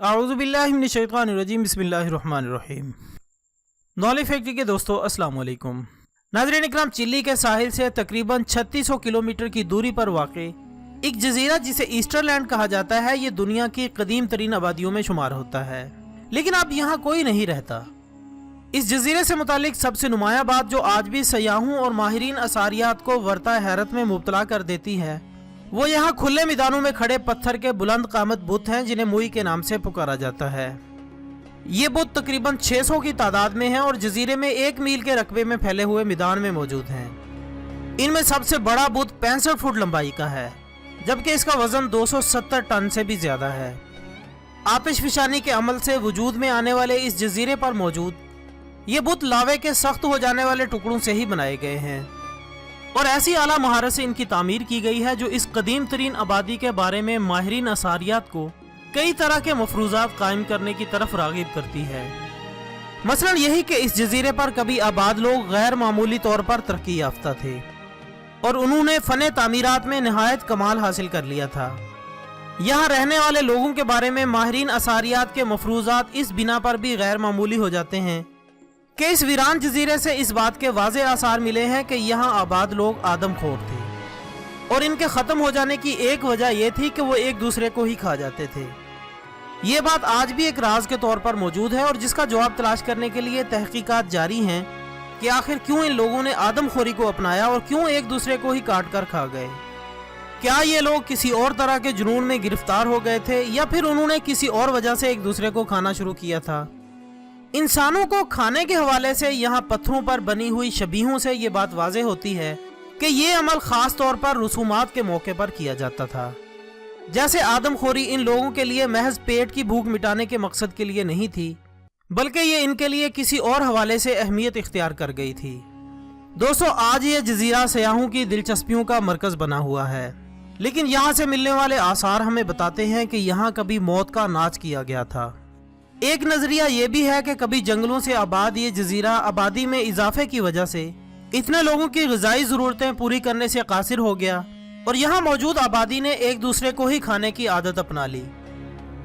अऊज़ु बिल्लाहि मिनश शैतानिर रजीम बिस्मिल्लाहिर रहमानिर रहीम। Knowledge factory के दोस्तों अस्सलाम वालेकुम। नाज़रीन इकराम, चिली के साहिल से तकरीबन 3600 किलोमीटर की दूरी पर वाक़े एक जजीरा जिसे ईस्टर लैंड कहा जाता है, ये दुनिया की कदीम तरीन आबादियों में शुमार होता है, लेकिन अब यहाँ कोई नहीं रहता। इस जजीरे से मुतालिक सबसे नुमाया बात जो आज भी सयाहों और माहिरीन असारियात को वर्ता हैरत में मुब्तला कर देती है, वो यहाँ खुले मैदानों में खड़े पत्थर के बुलंद कामत बुत हैं जिन्हें मुई के नाम से पुकारा जाता है। ये बुत तकरीबन 600 की तादाद में हैं और जजीरे में 1 मील के रकबे में फैले हुए मैदान में मौजूद हैं। इनमें सबसे बड़ा बुत 65 फुट लंबाई का है, जबकि इसका वजन 270 टन से भी ज्यादा है। आतिशफशानी के अमल से वजूद में आने वाले इस जजीरे पर मौजूद ये बुत लावे के सख्त हो जाने वाले टुकड़ों से ही बनाए गए हैं और ऐसी आला महारत से इनकी तामीर की गई है जो इस कदीम तरीन आबादी के बारे में माहिरीन असारियात को कई तरह के मफरूजात कायम करने की तरफ रागिब करती है। मसलन यही कि इस जजीरे पर कभी आबाद लोग गैर मामूली तौर पर तरक्की याफ्ता थे और उन्होंने फ़न तामीरात में नहायत कमाल हासिल कर लिया था। यहाँ रहने वाले लोगों के बारे में माहिरीन असारियात के मफरूजात इस बिना पर भी गैर मामूली हो जाते हैं कि इस वीरान जजीरे से इस बात के वाज़े आसार मिले हैं कि यहाँ आबाद लोग आदमखोर थे और इनके ख़त्म हो जाने की एक वजह यह थी कि वो एक दूसरे को ही खा जाते थे। ये बात आज भी एक राज के तौर पर मौजूद है और जिसका जवाब तलाश करने के लिए तहकीकात जारी हैं कि आखिर क्यों इन लोगों ने आदमखोरी को अपनाया और क्यों एक दूसरे को ही काट कर खा गए। क्या ये लोग किसी और तरह के जुनून में गिरफ्तार हो गए थे या फिर उन्होंने किसी और वजह से एक दूसरे को खाना शुरू किया था। इंसानों को खाने के हवाले से यहाँ पत्थरों पर बनी हुई शबीहों से ये बात वाज़े होती है कि ये अमल ख़ास तौर पर रसूमात के मौके पर किया जाता था। जैसे आदमखोरी इन लोगों के लिए महज पेट की भूख मिटाने के मकसद के लिए नहीं थी, बल्कि ये इनके लिए किसी और हवाले से अहमियत इख्तियार कर गई थी। दोस्तों, आज ये जजीरा सयाहों की दिलचस्पियों का मरकज़ बना हुआ है, लेकिन यहाँ से मिलने वाले आसार हमें बताते हैं कि यहाँ कभी मौत का नाच किया गया था। एक नजरिया ये भी है कि कभी जंगलों से आबाद ये जजीरा आबादी में इजाफे की वजह से इतने लोगों की ग़िज़ाई ज़रूरतें पूरी करने से कासिर हो गया और यहाँ मौजूद आबादी ने एक दूसरे को ही खाने की आदत अपना ली।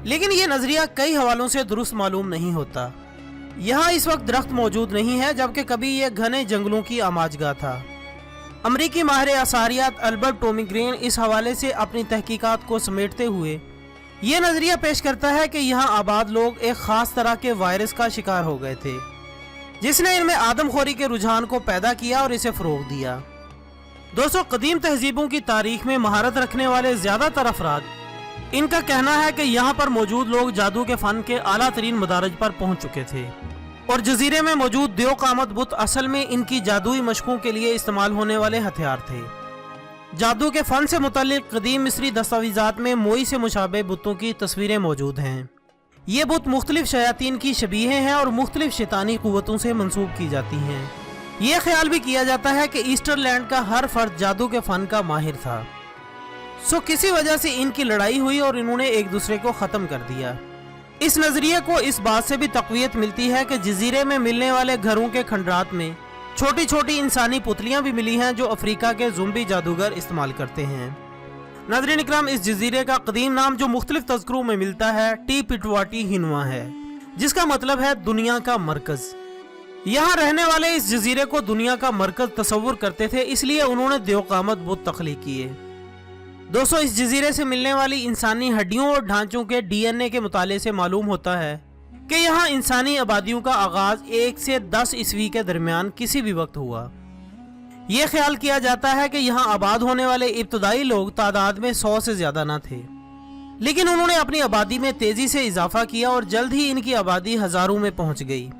लेकिन ये नजरिया कई हवालों से दुरुस्त मालूम नहीं होता। यहाँ इस वक्त दरख्त मौजूद नहीं है, जबकि कभी ये घने जंगलों की आमाजगाह था। अमरीकी माहिर असारियात अल्बर्ट टोमीग्रेन इस हवाले से अपनी तहकीकात को समेटते हुए ये नजरिया पेश करता है कि यहाँ आबाद लोग एक खास तरह के वायरस का शिकार हो गए थे, जिसने इनमें आदमखोरी के रुझान को पैदा किया और इसे फरोग दिया। दोस्तों, कदीम तहजीबों की तारीख में महारत रखने वाले ज्यादातर अफराद इनका कहना है कि यहाँ पर मौजूद लोग जादू के फन के आला तरीन मदारज पर पहुंच चुके थे और जजीरे में मौजूद देव कामत बुत असल में इनकी जादुई मशकों के लिए इस्तेमाल होने वाले हथियार थे। जादू के फन से मुतल्लिक कदीम मिस्री दस्तावेजात में मोई से मुशाबे बुतों की तस्वीरें मौजूद हैं। ये बुत मुख्तलिफ शयातीन की शबीहें हैं और मुख्तलिफ शैतानी कुव्वतों से मंसूब की जाती हैं। ये ख्याल भी किया जाता है कि ईस्टर लैंड का हर फर्द जादू के फन का माहिर था। किसी वजह से इनकी लड़ाई हुई और इन्होंने एक दूसरे को ख़त्म कर दिया। इस नज़रिए को इस बात से भी तक़वियत मिलती है कि जजीरे में मिलने वाले घरों के खंडरात में छोटी छोटी इंसानी पुतलियां भी मिली हैं जो अफ्रीका के ज़ुम्बी जादूगर इस्तेमाल करते हैं। नाज़रीन इकराम, इस जजीरे का कदीम नाम जो मुख्तलिफ तज़किरों में मिलता है टीपिटवाटी हिनवा है, जिसका मतलब है दुनिया का मरकज़। यहाँ रहने वाले इस जजीरे को दुनिया का मरकज़ तस्वुर करते थे, इसलिए उन्होंने देवकामत बुत तख्लीक किए। दोस्तों, इस जजीरे से मिलने वाली इंसानी हड्डियों और ढांचों के DNA के मुताले से मालूम होता है कि यहाँ इंसानी आबादियों का आगाज 1 से 10 ईस्वी के दरमियान किसी भी वक्त हुआ। ये ख्याल किया जाता है कि यहाँ आबाद होने वाले इब्तदाई लोग तादाद में 100 से ज्यादा न थे, लेकिन उन्होंने अपनी आबादी में तेजी से इजाफा किया और जल्द ही इनकी आबादी हजारों में पहुंच गई।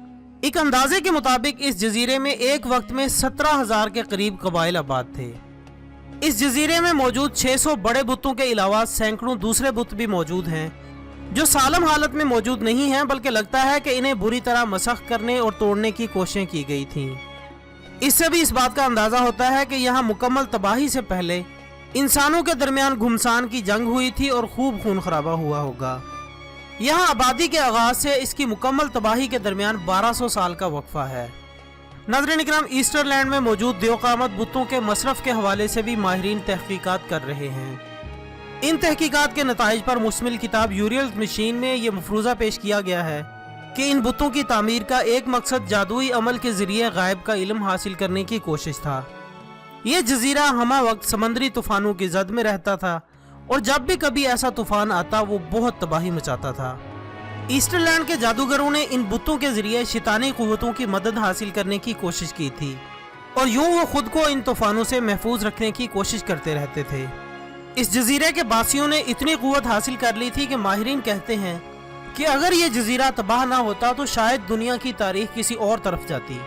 एक अंदाजे के मुताबिक इस जजीरे में एक वक्त में 17,000 के करीब कबाइल आबाद थे। इस जजीरे में मौजूद 600 बड़े बुतों के अलावा सैकड़ों दूसरे बुत भी मौजूद हैं जो सालम हालत में मौजूद नहीं हैं, बल्कि लगता है कि इन्हें बुरी तरह मसख करने और तोड़ने की कोशिशें की गई थीं। इससे भी इस बात का अंदाजा होता है कि यहाँ मुकम्मल तबाही से पहले इंसानों के दरमियान घुमसान की जंग हुई थी और खूब खून खराबा हुआ होगा। यहाँ आबादी के आगाज से इसकी मुकम्मल तबाही के दरमियान 1200 साल का वक्फा है। नाज़रीन इकराम, ईस्टर लैंड में मौजूद देवकामत बुतों के मसरफ के हवाले से भी माहिरीन तहकीकात कर रहे हैं। इन तहकीकात के नताइज पर मुश्तमिल किताब यूरियल मशीन में ये मफरूज़ा पेश किया गया है कि इन बुतों की तामीर का एक मकसद जादुई अमल के ज़रिए गायब का इल्म हासिल करने की कोशिश था। ये जजीरा हमा वक्त समंदरी तूफ़ानों की जद में रहता था और जब भी कभी ऐसा तूफ़ान आता वो बहुत तबाही मचाता था। ईस्टरलैंड के जादूगरों ने इन बुतों के ज़रिए शैतानी क़ुव्वतों की मदद हासिल करने की कोशिश की थी और यूँ वो खुद को इन तूफ़ानों से महफूज रखने की कोशिश करते रहते थे। इस जजीरे के बासियों ने इतनी क़ुव्वत हासिल कर ली थी कि माहिरीन कहते हैं कि अगर ये जजीरा तबाह ना होता तो शायद दुनिया की तारीख किसी और तरफ जाती।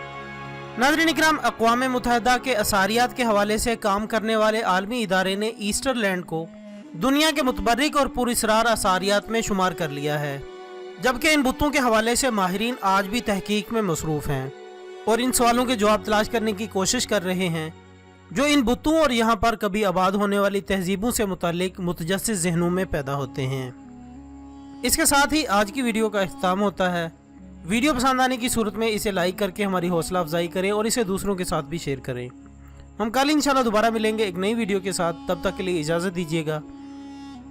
नाज़रीन इकराम, अक़वाम मुत्तहिदा के असारियात के हवाले से काम करने वाले आलमी इदारे ने ईस्टरलैंड को दुनिया के मुतबर्रिक और पुरअसरार असारियात में शुमार कर लिया है, जबकि इन बुतों के हवाले से माहिरीन आज भी तहकीक में मसरूफ़ हैं और इन सवालों के जवाब तलाश करने की कोशिश कर रहे हैं जो इन बुतों और यहाँ पर कभी आबाद होने वाली तहजीबों से मुताल्लिक मुतजस्सिस ज़हनों में पैदा होते हैं। इसके साथ ही आज की वीडियो का इख्तिताम होता है। वीडियो पसंद आने की सूरत में इसे लाइक करके हमारी हौसला अफजाई करें और इसे दूसरों के साथ भी शेयर करें। हम कल इंशाल्लाह दोबारा मिलेंगे एक नई वीडियो के साथ। तब तक के लिए इजाज़त दीजिएगा।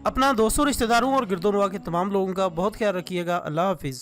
अपना दोस्तों, रिश्तेदारों और गिरदोनवा के तमाम लोगों का बहुत ख्याल रखिएगा। अल्लाह हाफिज़।